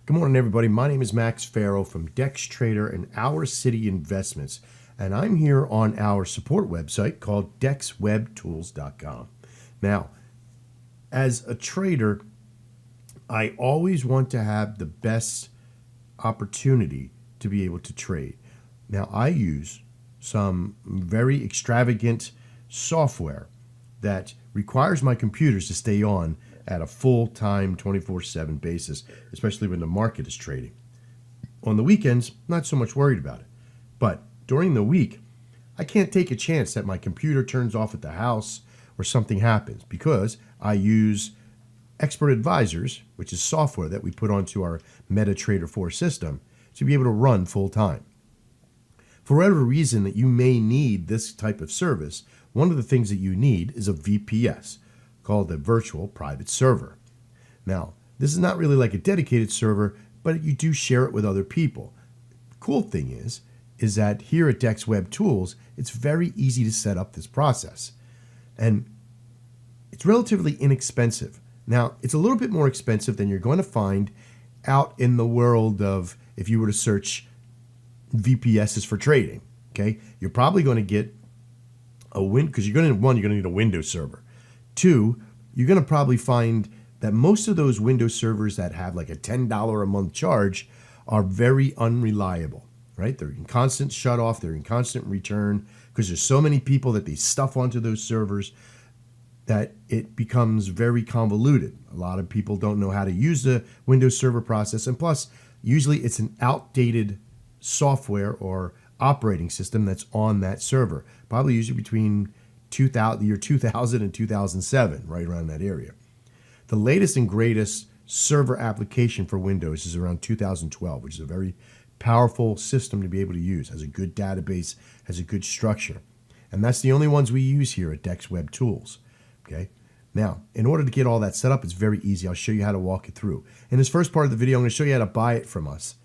Good morning, everybody. My name is Max Farrow from DexTrader and Our City Investments, and I'm here on our support website called DexWebTools.com. Now, as a trader, I always want to have the best opportunity to be able to trade. Now, I use some very extravagant software that requires my computers to stay on at a full-time 24/7 basis, especially when the market is trading. On the weekends, not so much worried about it. But during the week, I can't take a chance that my computer turns off at the house or something happens because I use Expert Advisors, which is software that we put onto our MetaTrader 4 system to be able to run full-time. For whatever reason that you may need this type of service, one of the things that you need is a VPS, called a virtual private server. Now, this is not really like a dedicated server, but you do share it with other people. The cool thing is that here at DexWebTools, it's very easy to set up this process. And it's relatively inexpensive. Now, it's a little bit more expensive than you're going to find out in the world of if you were to search VPSs for trading. Okay, you're probably going to get a because you're going to need a Windows server. Two, you're going to probably find that most of those Windows servers that have like a $10 a month charge are very unreliable, right? They're in constant shut off, they're in constant return because there's so many people that they stuff onto those servers that it becomes very convoluted. A lot of people don't know how to use the Windows server process, and plus, usually it's an outdated software or operating system that's on that server, probably usually between the year 2000 and 2007, right around that area. The latest and greatest server application for Windows is around 2012, which is a very powerful system to be able to use, has a good database, has a good structure. And that's the only ones we use here at DexWebTools. Okay. Now, in order to get all that set up, it's very easy. I'll show you how to walk it through. In this first part of the video, I'm going to show you how to buy it from us.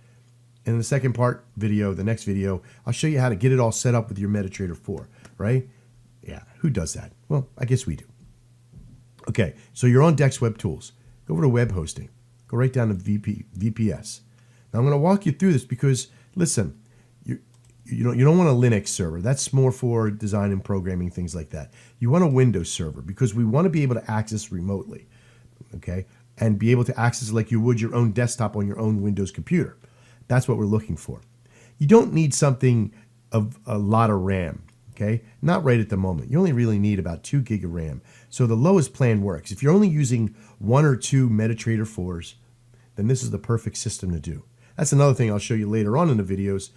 In the second part video, the next video, I'll show you how to get it all set up with your MetaTrader 4, right? Yeah, who does that? Well, I guess we do. Okay, so you're on DexWebTools. Go over to web hosting. Go right down to VPS. Now I'm going to walk you through this because, listen, you don't want a Linux server. That's more for design and programming, things like that. You want a Windows server because we want to be able to access remotely, okay, and be able to access it like you would your own desktop on your own Windows computer. That's what we're looking for. You don't need something of a lot of RAM. Okay, not right at the moment. You only really need about 2 gig of RAM. So the lowest plan works. If you're only using 1 or 2 MetaTrader 4s, then this is the perfect system to do. That's another thing I'll show you later on in the videos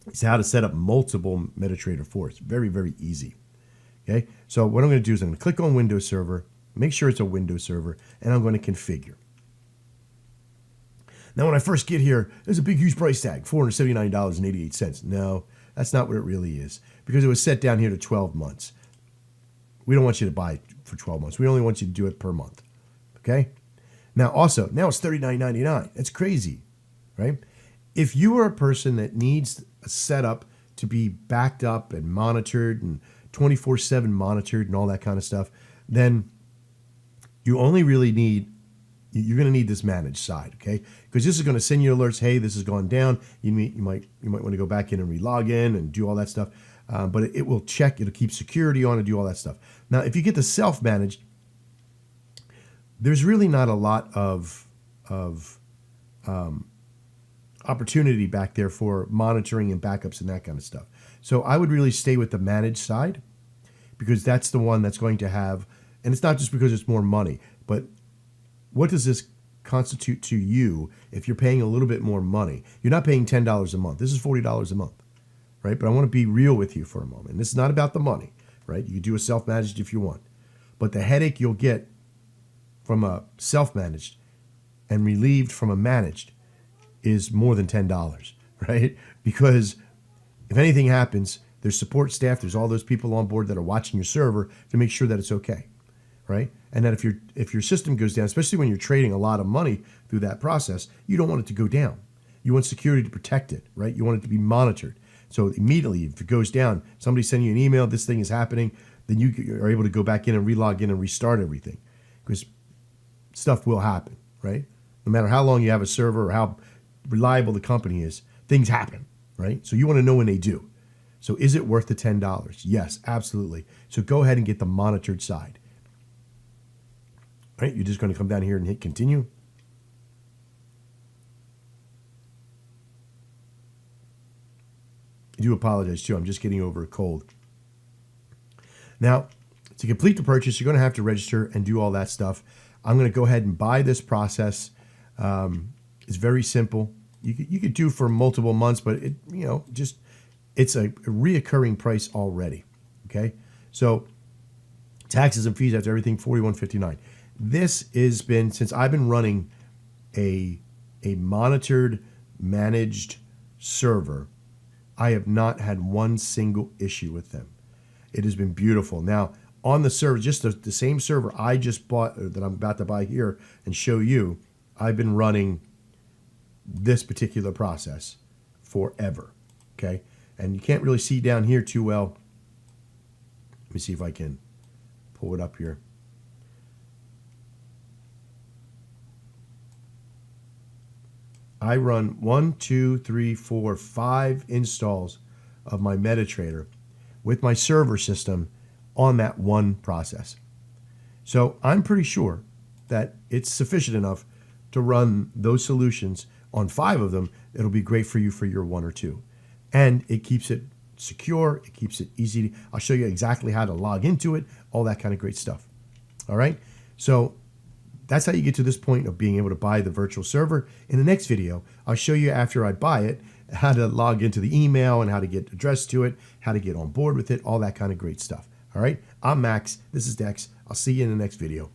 is how to set up multiple MetaTrader 4s. Very, very easy. Okay, so what I'm going to do is I'm going to click on Windows Server, make sure it's a Windows server, and I'm going to configure. Now, when I first get here, there's a big, huge price tag, $479.88. No, that's not what it really is, because it was set down here to 12 months. We don't want you to buy for 12 months. We only want you to do it per month, okay? Now, also, now it's $39.99. That's crazy, right? If you are a person that needs a setup to be backed up and monitored and 24/7 monitored and all that kind of stuff, then you only really need you're going to need this managed side, okay? Because this is going to send you alerts. Hey, this has gone down. You might want to go back in and re-log in and do all that stuff. But it will check. It'll keep security on and do all that stuff. Now, if you get the self-managed, there's really not a lot of opportunity back there for monitoring and backups and that kind of stuff. So I would really stay with the managed side because that's the one that's going to have, and it's not just because it's more money, but what does this constitute to you if you're paying a little bit more money? You're not paying $10 a month. This is $40 a month, right? But I want to be real with you for a moment. This is not about the money, right? You can do a self-managed if you want. But the headache you'll get from a self-managed and relieved from a managed is more than $10, right? Because if anything happens, there's support staff, there's all those people on board that are watching your server to make sure that it's okay, right? And that if your system goes down, especially when you're trading a lot of money through that process, you don't want it to go down. You want security to protect it, right? You want it to be monitored. So immediately, if it goes down, somebody's sending you an email, this thing is happening, then you are able to go back in and re-log in and restart everything because stuff will happen, right? no matter how long you have a server or how reliable the company is, things happen, right? So you want to know when they do. So is it worth the $10? Yes, absolutely. So go ahead and get the monitored side. Right? You're just going to come down here and hit continue. I do apologize too. I'm just getting over a cold. Now, to complete the purchase, you're going to have to register and do all that stuff. I'm going to go ahead and buy this process. It's very simple. You could do for multiple months, but it's a reoccurring price already. Okay, so taxes and fees after everything, $41.59. This has been, since I've been running a monitored, managed server, I have not had one single issue with them. It has been beautiful. Now, on the server, just the same server I just bought, or that I'm about to buy here and show you, I've been running this particular process forever, okay? And you can't really see down here too well. Let me see if I can pull it up here. I run 1, 2, 3, 4, 5 installs of my MetaTrader with my server system on that one process. So I'm pretty sure that it's sufficient enough to run those solutions on 5 of them. It'll be great for you for your 1 or 2. And it keeps it secure. It keeps it easy. I'll show you exactly how to log into it, all that kind of great stuff. All right. So that's how you get to this point of being able to buy the virtual server. In the next video, I'll show you after I buy it, how to log into the email and how to get addressed to it, how to get on board with it, all that kind of great stuff. All right. I'm Max. This is Dex. I'll see you in the next video.